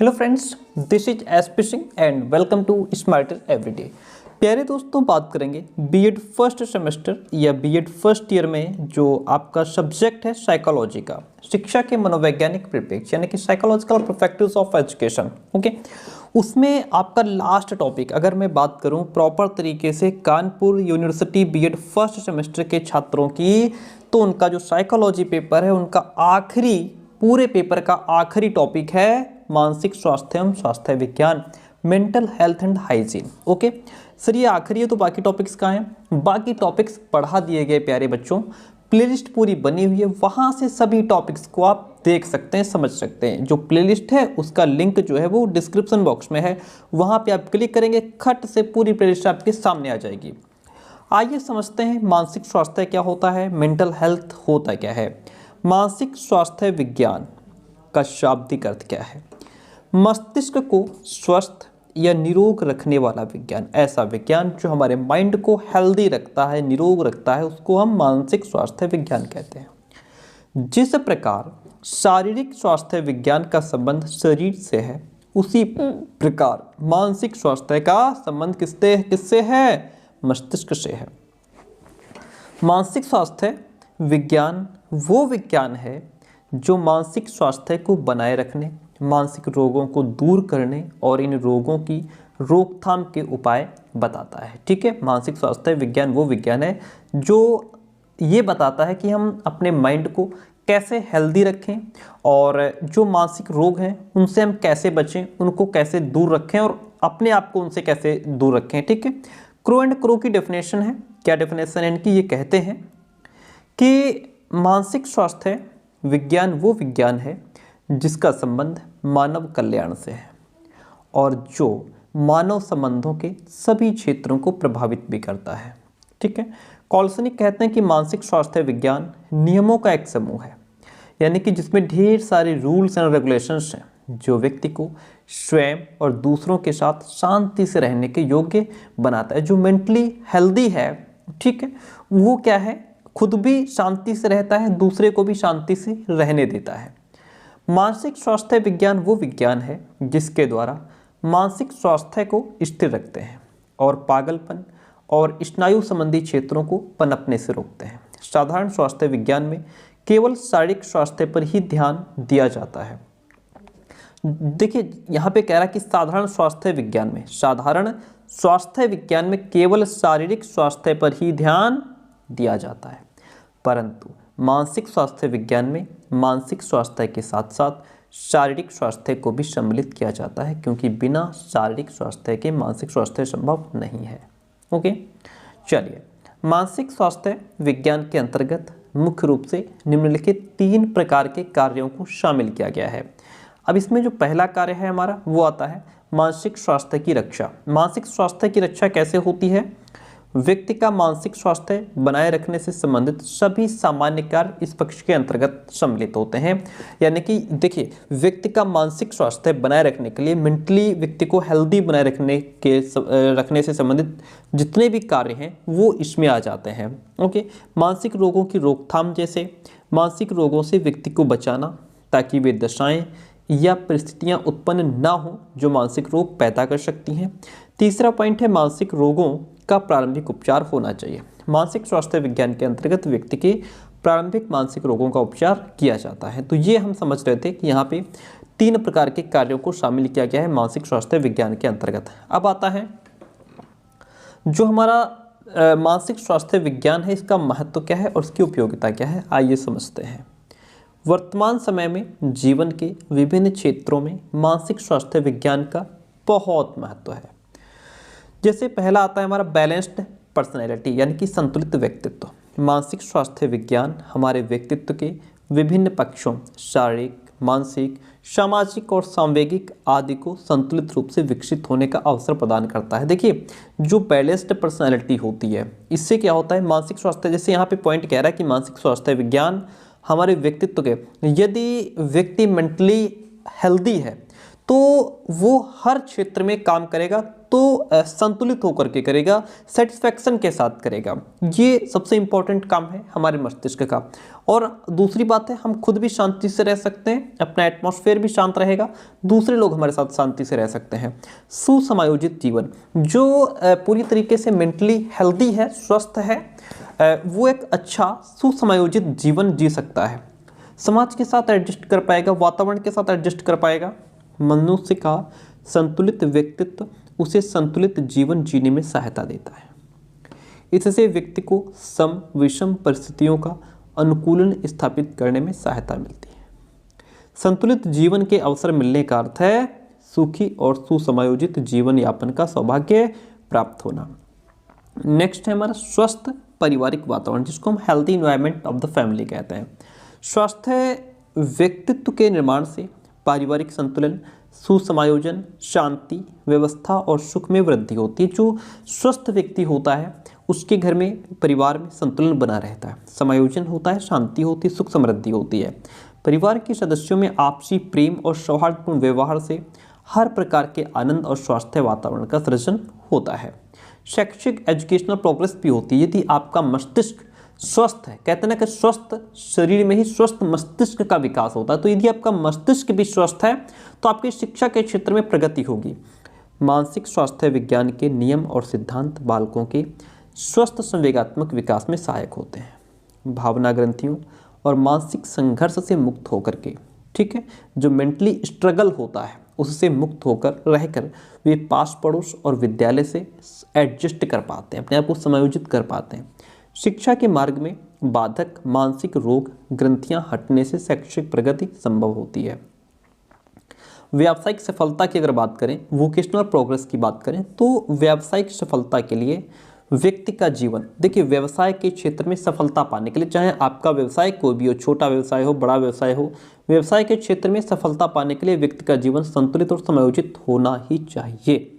Hello friends, this is SP Singh and welcome to smarter everyday. प्यारे दोस्तों, बात करेंगे बीएड फर्स्ट सेमेस्टर या बीएड फर्स्ट ईयर में जो आपका सब्जेक्ट है साइकोलॉजी का, शिक्षा के मनोवैज्ञानिक परिप्रेक्ष्य यानी कि psychological perspectives of education. Okay, उसमें आपका लास्ट टॉपिक अगर मैं बात करूं प्रॉपर तरीके से Kanpur university BEd first semester के छात्रों की, तो उनका जो साइकोलॉजी पेपर है उनका आखिरी पूरे पेपर का आखिरी टॉपिक है मानसिक स्वास्थ्य एवं स्वास्थ्य विज्ञान, mental health and hygiene. Okay sir, ये आखिरी है तो बाकी टॉपिक्स कहाँ हैं? बाकी टॉपिक्स पढ़ा दिए गए प्यारे बच्चों, प्लेलिस्ट पूरी बनी हुई है, वहाँ से सभी टॉपिक्स को आप देख सकते हैं, समझ सकते हैं। जो प्लेलिस्ट है उसका लिंक जो है वो डिस्क्रिप्शन बॉक्स में है, वहाँ पे आप क्लिक करेंगे, खट से पूरी प्लेलिस्ट आपके सामने आ जाएगी। आइए समझते हैं मानसिक स्वास्थ्य क्या होता है, मेंटल हेल्थ होता क्या है। मानसिक स्वास्थ्य विज्ञान का शाब्दिक अर्थ क्या है? मस्तिष्क को स्वस्थ या निरोग रखने वाला विज्ञान, ऐसा विज्ञान जो हमारे माइंड को हेल्दी रखता है, निरोग रखता है, उसको हम मानसिक स्वास्थ्य विज्ञान कहते हैं। जिस प्रकार शारीरिक स्वास्थ्य विज्ञान का संबंध शरीर से है, उसी प्रकार मानसिक स्वास्थ्य का संबंध किससे है? मस्तिष्क से है। मानसिक स्वास्थ्य विज्ञान वो विज्ञान है जो मानसिक स्वास्थ्य को बनाए रखने, मानसिक रोगों को दूर करने और इन रोगों की रोकथाम के उपाय बताता है। ठीक है, मानसिक स्वास्थ्य विज्ञान वो विज्ञान है जो ये बताता है कि हम अपने माइंड को कैसे हेल्दी रखें और जो मानसिक रोग हैं उनसे हम कैसे बचें, उनको कैसे दूर रखें और अपने आप को उनसे कैसे दूर रखें। ठीक है, क्रो एंड क्रो की डेफिनेशन है। क्या डेफिनेशन है इनकी? ये कहते हैं कि मानसिक स्वास्थ्य विज्ञान वो विज्ञान है जिसका संबंध मानव कल्याण से है और जो मानव संबंधों के सभी क्षेत्रों को प्रभावित भी करता है। ठीक है, कॉल्सनिक कहते हैं कि मानसिक स्वास्थ्य विज्ञान नियमों का एक समूह है, यानी कि जिसमें ढेर सारे रूल्स एंड रेगुलेशंस हैं जो व्यक्ति को स्वयं और दूसरों के साथ शांति से रहने के योग्य बनाता है। जो मेंटली हेल्दी है, ठीक है, वो क्या है, खुद भी शांति से रहता है, दूसरे को भी शांति से रहने देता है। मानसिक स्वास्थ्य विज्ञान वो विज्ञान है जिसके द्वारा मानसिक स्वास्थ्य को स्थिर रखते हैं और पागलपन और स्नायु संबंधी क्षेत्रों को पनपने से रोकते हैं। साधारण स्वास्थ्य विज्ञान में केवल शारीरिक स्वास्थ्य पर ही ध्यान दिया जाता है। देखिए यहाँ पे कह रहा है कि साधारण स्वास्थ्य विज्ञान में केवल शारीरिक स्वास्थ्य पर ही ध्यान दिया जाता है, परंतु मानसिक स्वास्थ्य विज्ञान में मानसिक स्वास्थ्य के साथ साथ शारीरिक स्वास्थ्य को भी सम्मिलित किया जाता है, क्योंकि बिना शारीरिक स्वास्थ्य के मानसिक स्वास्थ्य संभव नहीं है। ओके, चलिए, मानसिक स्वास्थ्य विज्ञान के अंतर्गत मुख्य रूप से निम्नलिखित 3 प्रकार के कार्यों को शामिल किया गया है। अब इसमें जो पहला कार्य है हमारा वो आता है मानसिक स्वास्थ्य की रक्षा। मानसिक स्वास्थ्य की रक्षा कैसे होती है? व्यक्ति का मानसिक स्वास्थ्य बनाए रखने से संबंधित सभी सामान्य कार्य इस पक्ष के अंतर्गत सम्मिलित होते हैं। यानी कि देखिए, व्यक्ति का मानसिक स्वास्थ्य बनाए रखने के लिए, मेंटली व्यक्ति को हेल्दी बनाए रखने से संबंधित जितने भी कार्य हैं वो इसमें आ जाते हैं। ओके, मानसिक रोगों की रोकथाम, जैसे मानसिक रोगों से व्यक्ति को बचाना ताकि वे दशाएं या परिस्थितियां उत्पन्न ना हो जो मानसिक रोग पैदा कर सकती हैं। तीसरा पॉइंट है मानसिक रोगों का प्रारंभिक उपचार होना चाहिए। मानसिक स्वास्थ्य विज्ञान के अंतर्गत व्यक्ति के प्रारंभिक मानसिक रोगों का उपचार किया जाता है। तो ये हम समझ रहे थे कि यहाँ पे 3 प्रकार के कार्यों को शामिल किया गया है मानसिक स्वास्थ्य विज्ञान के अंतर्गत। अब आता है जो हमारा मानसिक स्वास्थ्य विज्ञान है, इसका महत्व क्या है और इसकी उपयोगिता क्या है, आइए समझते हैं। वर्तमान समय में जीवन के विभिन्न क्षेत्रों में मानसिक स्वास्थ्य विज्ञान का बहुत महत्व है। जैसे पहला आता है हमारा बैलेंस्ड पर्सनैलिटी, यानी कि संतुलित व्यक्तित्व। मानसिक स्वास्थ्य विज्ञान हमारे व्यक्तित्व के विभिन्न पक्षों, शारीरिक, मानसिक, सामाजिक और सांवेगिक आदि को संतुलित रूप से विकसित होने का अवसर प्रदान करता है। देखिए, जो बैलेंस्ड पर्सनैलिटी होती है, इससे क्या होता है मानसिक स्वास्थ्य, जैसे यहाँ पे पॉइंट कह रहा है कि मानसिक स्वास्थ्य विज्ञान हमारे व्यक्तित्व के, यदि व्यक्ति मेंटली हेल्दी है तो वो हर क्षेत्र में काम करेगा तो संतुलित होकर के करेगा, सेटिस्फैक्शन के साथ करेगा। ये सबसे इम्पोर्टेंट काम है हमारे मस्तिष्क का। और दूसरी बात है, हम खुद भी शांति से रह सकते हैं, अपना एटमॉस्फेयर भी शांत रहेगा, दूसरे लोग हमारे साथ शांति से रह सकते हैं। सुसमायोजित जीवन, जो पूरी तरीके से मेंटली हेल्दी है, स्वस्थ है, वो एक अच्छा सुसमायोजित जीवन जी सकता है। समाज के साथ एडजस्ट कर पाएगा, वातावरण के साथ एडजस्ट कर पाएगा। मनुष्य का संतुलित व्यक्तित्व उसे संतुलित जीवन जीने में सहायता देता है। इससे व्यक्ति को सम विषम परिस्थितियों का अनुकूलन स्थापित करने में सहायता मिलती है। संतुलित जीवन के अवसर मिलने का अर्थ है सुखी और सुसमायोजित जीवन यापन का सौभाग्य प्राप्त होना। नेक्स्ट है हमारा स्वस्थ पारिवारिक वातावरण, जिसको हम healthy environment of the family कहते हैं। स्वास्थ्य व्यक्तित्व के निर्माण से पारिवारिक संतुलन, सुसमायोजन, शांति, व्यवस्था और सुख में वृद्धि होती है। जो स्वस्थ व्यक्ति होता है उसके घर में, परिवार में संतुलन बना रहता है, समायोजन होता है, शांति होती है, सुख समृद्धि होती है। परिवार के सदस्यों में आपसी प्रेम और सौहार्दपूर्ण व्यवहार से हर प्रकार के आनंद और स्वास्थ्य वातावरण का सृजन होता है। शैक्षिक एजुकेशनल प्रोग्रेस भी होती है। यदि आपका मस्तिष्क स्वस्थ है, कहते हैं ना कि स्वस्थ शरीर में ही स्वस्थ मस्तिष्क का विकास होता है, तो यदि आपका मस्तिष्क भी स्वस्थ है तो आपकी शिक्षा के क्षेत्र में प्रगति होगी। मानसिक स्वास्थ्य विज्ञान के नियम और सिद्धांत बालकों के स्वस्थ संवेगात्मक विकास में सहायक होते हैं। भावना ग्रंथियों और मानसिक संघर्ष से मुक्त होकर के, ठीक है, जो मेंटली स्ट्रगल होता है उससे मुक्त होकर रहकर वे पास पड़ोस और विद्यालय से एडजस्ट कर पाते हैं, अपने आप को समायोजित कर पाते हैं। शिक्षा के मार्ग में बाधक मानसिक रोग ग्रंथियां हटने से शैक्षिक प्रगति संभव होती है। व्यावसायिक सफलता की अगर बात करें, वोकेशनल प्रोग्रेस की बात करें, तो व्यावसायिक सफलता के लिए व्यक्ति का जीवन, देखिए व्यवसाय के क्षेत्र में सफलता पाने के लिए, चाहे आपका व्यवसाय कोई भी हो, छोटा व्यवसाय हो, बड़ा व्यवसाय हो, व्यवसाय के क्षेत्र में सफलता पाने के लिए व्यक्ति का जीवन संतुलित और समायोजित होना ही चाहिए।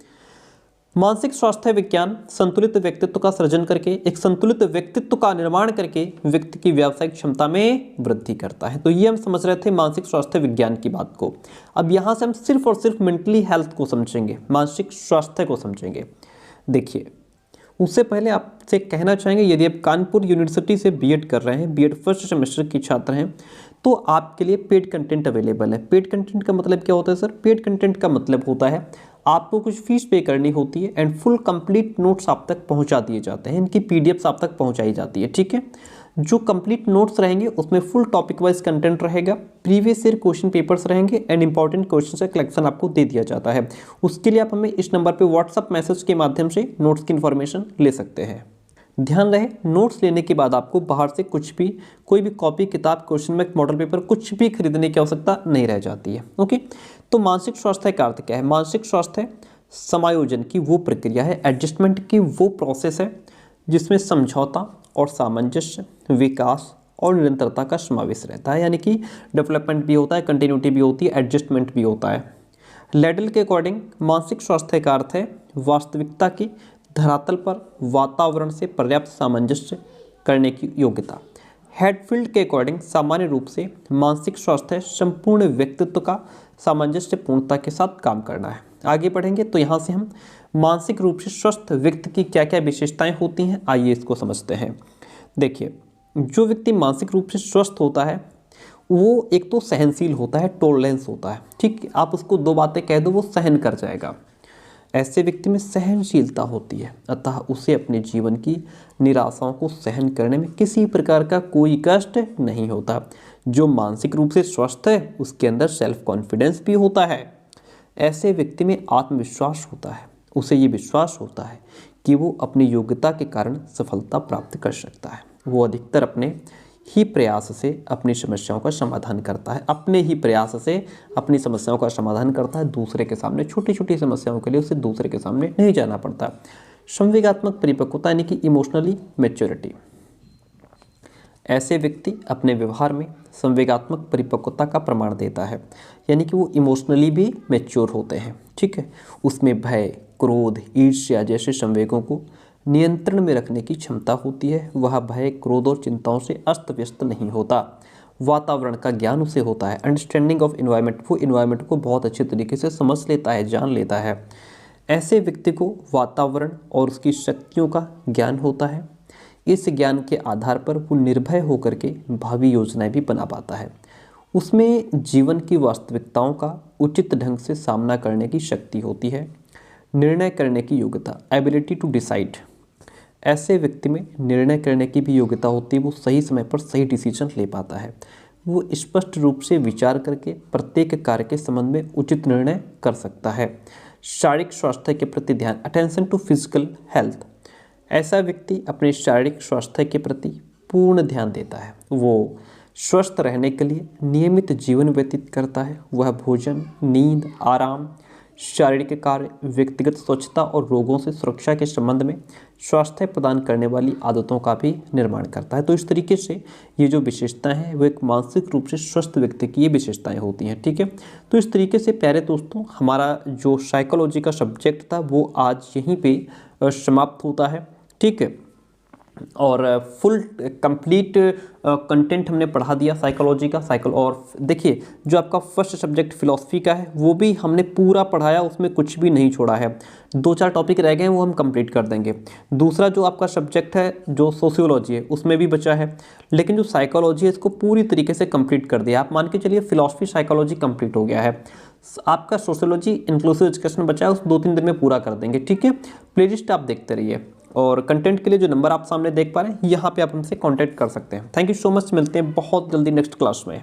मानसिक स्वास्थ्य विज्ञान संतुलित व्यक्तित्व का सृजन करके, एक संतुलित व्यक्तित्व का निर्माण करके व्यक्ति की व्यावसायिक क्षमता में वृद्धि करता है। तो ये हम समझ रहे थे मानसिक स्वास्थ्य विज्ञान की बात को। अब यहाँ से हम सिर्फ और सिर्फ मेंटली हेल्थ को समझेंगे, मानसिक स्वास्थ्य को समझेंगे। देखिए, उससे पहले आपसे कहना चाहेंगे, यदि आप कानपुर यूनिवर्सिटी से बीएड कर रहे हैं, बीएड फर्स्ट सेमेस्टर की छात्र हैं, तो आपके लिए पेड कंटेंट अवेलेबल है। पेड कंटेंट का मतलब क्या होता है सर? पेड कंटेंट का मतलब होता है आपको कुछ फीस पे करनी होती है एंड फुल कंप्लीट नोट्स आप तक पहुंचा दिए जाते हैं, इनकी पीडीएफ्स आप तक पहुंचाई जाती है, ठीक है। जो कंप्लीट नोट्स रहेंगे उसमें फुल टॉपिक वाइज कंटेंट रहेगा, प्रीवियस ईयर क्वेश्चन पेपर्स रहेंगे एंड इंपॉर्टेंट क्वेश्चन का कलेक्शन आपको दे दिया जाता है। उसके लिए आप हमें इस नंबर पे व्हाट्सअप मैसेज के माध्यम से नोट्स की इन्फॉर्मेशन ले सकते हैं। ध्यान रहे, नोट्स लेने के बाद आपको बाहर से कुछ भी, कोई भी कॉपी, किताब, क्वेश्चन बैंक, मॉडल पेपर कुछ भी खरीदने की आवश्यकता नहीं रह जाती है। ओके, तो मानसिक स्वास्थ्य का अर्थ क्या है? मानसिक स्वास्थ्य समायोजन की वो प्रक्रिया है, एडजस्टमेंट की वो प्रोसेस है जिसमें समझौता और सामंजस्य, विकास और निरंतरता का समावेश रहता है। यानी कि डेवलपमेंट भी होता है, कंटिन्यूटी भी होती है, एडजस्टमेंट भी होता है। लेडल के अकॉर्डिंग मानसिक स्वास्थ्य का अर्थ है वास्तविकता की धरातल पर वातावरण से पर्याप्त सामंजस्य करने की योग्यता। हेडफील्ड के अकॉर्डिंग सामान्य रूप से मानसिक स्वास्थ्य संपूर्ण व्यक्तित्व का सामंजस्य पूर्णता के साथ काम करना है। आगे बढ़ेंगे तो यहाँ से हम मानसिक रूप से स्वस्थ व्यक्ति की क्या क्या विशेषताएं होती हैं, आइए इसको समझते हैं। देखिए, जो व्यक्ति मानसिक रूप से स्वस्थ होता है वो एक तो सहनशील होता है, टॉलरेंस होता है, ठीक। आप उसको दो बातें कह दो वो सहन कर जाएगा। ऐसे व्यक्ति में सहनशीलता होती है, अतः उसे अपने जीवन की निराशाओं को सहन करने में किसी प्रकार का कोई कष्ट नहीं होता। जो मानसिक रूप से स्वस्थ है उसके अंदर सेल्फ कॉन्फिडेंस भी होता है। ऐसे व्यक्ति में आत्मविश्वास होता है, उसे ये विश्वास होता है कि वो अपनी योग्यता के कारण सफलता प्राप्त कर सकता है। वो अधिकतर अपने ही प्रयास से अपनी समस्याओं का समाधान करता है, अपने ही प्रयास से अपनी समस्याओं का समाधान करता है। दूसरे के सामने, छोटी छोटी समस्याओं के लिए उसे दूसरे के सामने नहीं जाना पड़ता। संवेगात्मक परिपक्वता यानी कि इमोशनली मैच्योरिटी, ऐसे व्यक्ति अपने व्यवहार में संवेगात्मक परिपक्वता का प्रमाण देता है, यानी कि वो इमोशनली भी मैच्योर होते हैं, ठीक है। उसमें भय, क्रोध, ईर्ष्या जैसे संवेगों को नियंत्रण में रखने की क्षमता होती है। वह भय, क्रोध और चिंताओं से अस्त व्यस्त नहीं होता। वातावरण का ज्ञान उसे होता है। अंडरस्टैंडिंग ऑफ इन्वायरमेंट, वो इन्वायरमेंट को बहुत अच्छे तरीके से समझ लेता है, जान लेता है। ऐसे व्यक्ति को वातावरण और उसकी शक्तियों का ज्ञान होता है। इस ज्ञान के आधार पर वो निर्भय होकर के भावी योजनाएं भी बना पाता है। उसमें जीवन की वास्तविकताओं का उचित ढंग से सामना करने की शक्ति होती है। निर्णय करने की योग्यता, एबिलिटी टू डिसाइड, ऐसे व्यक्ति में निर्णय करने की भी योग्यता होती है। वो सही समय पर सही डिसीजन ले पाता है। वो स्पष्ट रूप से विचार करके प्रत्येक कार्य के संबंध में उचित निर्णय कर सकता है। शारीरिक स्वास्थ्य के प्रति ध्यान, अटेंशन टू फिजिकल हेल्थ, ऐसा व्यक्ति अपने शारीरिक स्वास्थ्य के प्रति पूर्ण ध्यान देता है। वो स्वस्थ रहने के लिए नियमित जीवन व्यतीत करता है। वह भोजन, नींद, आराम, शारीरिक कार्य, व्यक्तिगत स्वच्छता और रोगों से सुरक्षा के संबंध में स्वास्थ्य प्रदान करने वाली आदतों का भी निर्माण करता है। तो इस तरीके से ये जो विशेषताएं हैं वो एक मानसिक रूप से स्वस्थ व्यक्ति की ये विशेषताएं होती हैं। ठीक है, तो इस तरीके से प्यारे दोस्तों हमारा जो साइकोलॉजी का सब्जेक्ट था वो आज यहीं पे समाप्त होता है। ठीक है, और फुल कंप्लीट कंटेंट हमने पढ़ा दिया साइकोलॉजी का। और देखिए जो आपका फर्स्ट सब्जेक्ट फिलॉसफी का है वो भी हमने पूरा पढ़ाया, उसमें कुछ भी नहीं छोड़ा है। 2-4 टॉपिक रह गए हैं वो हम कंप्लीट कर देंगे। दूसरा जो आपका सब्जेक्ट है जो सोशियोलॉजी है उसमें भी बचा है, लेकिन जो साइकोलॉजी है इसको पूरी तरीके से कंप्लीट कर दिया। आप मान के चलिए फिलॉसफी साइकोलॉजी कंप्लीट हो गया है। आपका सोशियोलॉजी इंक्लूसिव एजुकेशन बचा है, उस 2-3 दिन में पूरा कर देंगे। ठीक है, प्लेलिस्ट आप देखते रहिए और कंटेंट के लिए जो नंबर आप सामने देख पा रहे हैं यहाँ पे आप हमसे कांटेक्ट कर सकते हैं। थैंक यू सो मच, मिलते हैं बहुत जल्दी नेक्स्ट क्लास में।